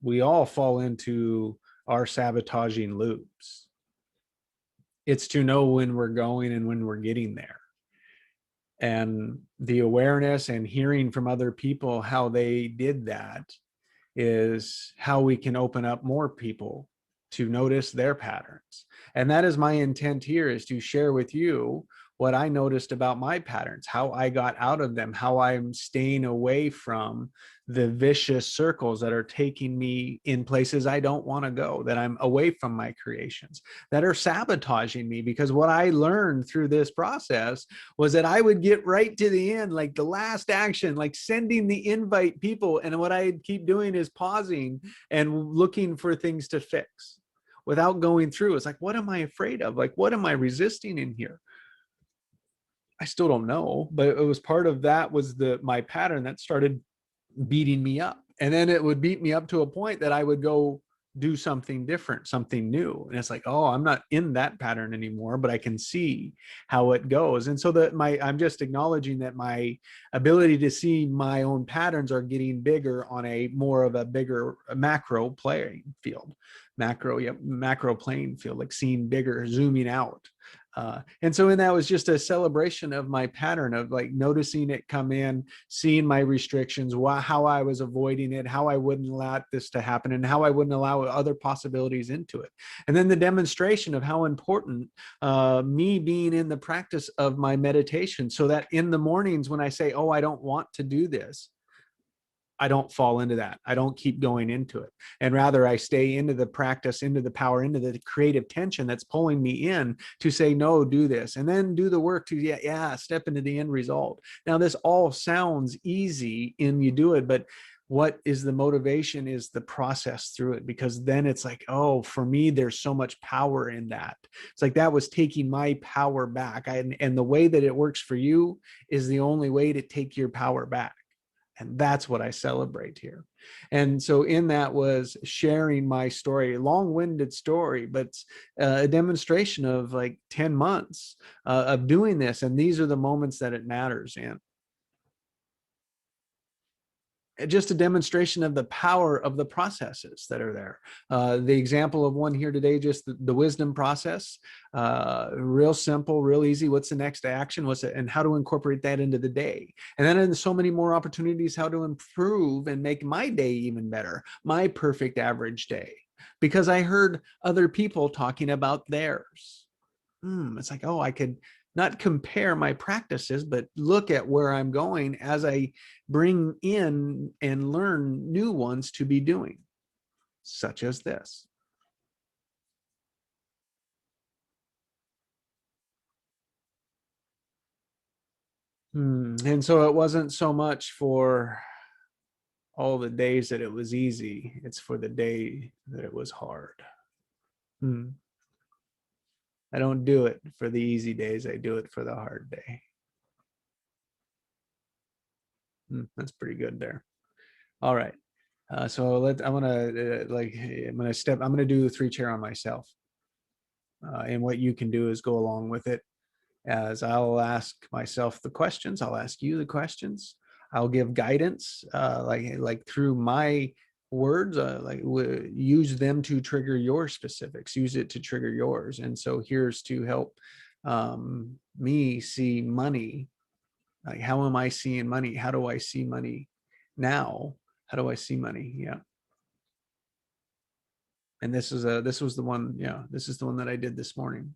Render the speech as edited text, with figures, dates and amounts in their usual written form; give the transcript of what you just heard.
we all fall into our sabotaging loops. It's to know when we're going and when we're getting there. And the awareness and hearing from other people how they did that is how we can open up more people to notice their patterns. And that is my intent here, is to share with you what I noticed about my patterns, how I got out of them, how I'm staying away from the vicious circles that are taking me in places I don't want to go, that I'm away from my creations, that are sabotaging me. Because what I learned through this process was that I would get right to the end, like the last action, like sending the invite people. And what I keep doing is pausing and looking for things to fix without going through. It's like, what am I afraid of? Like, what am I resisting in here? I still don't know, but it was part of that was my pattern that started beating me up. And then it would beat me up to a point that I would go do something different, something new. And it's like, oh, I'm not in that pattern anymore, but I can see how it goes. And so I'm just acknowledging that my ability to see my own patterns are getting bigger on a more of a bigger macro playing field, macro playing field, like seeing bigger, zooming out. And so in that was just a celebration of my pattern of like noticing it come in, seeing my restrictions, how I was avoiding it, how I wouldn't allow this to happen, and how I wouldn't allow other possibilities into it. And then the demonstration of how important me being in the practice of my meditation, so that in the mornings when I say, oh, I don't want to do this, I don't fall into that. I don't keep going into it. And rather I stay into the practice, into the power, into the creative tension that's pulling me in to say, no, do this. And then do the work to, step into the end result. Now, this all sounds easy and you do it, but what is the motivation is the process through it, because then it's like, oh, for me, there's so much power in that. It's like that was taking my power back. And the way that it works for you is the only way to take your power back. And that's what I celebrate here. And so in that was sharing my story, long-winded story, but a demonstration of like 10 months of doing this. And these are the moments that it matters in. Just a demonstration of the power of the processes that are there. The example of one here today, just the wisdom process, real simple, real easy. What's the next action? What's it, and how to incorporate that into the day. And then in so many more opportunities, how to improve and make my day even better, my perfect average day, because I heard other people talking about theirs. It's like, oh, I could not compare my practices, but look at where I'm going as I bring in and learn new ones to be doing, such as this. And so it wasn't so much for all the days that it was easy. It's for the day that it was hard. I don't do it for the easy days. I do it for the hard day. That's pretty good there. All right. So I'm gonna do the 3-chair on myself. And what you can do is go along with it, as I'll ask myself the questions. I'll ask you the questions. I'll give guidance, like through my words, use them to trigger your specifics, use it to trigger yours. And so here's to help me see money. Like, how am I seeing money? How do I see money now? How do I see money? Yeah. And this was the one. Yeah, this is the one that I did this morning.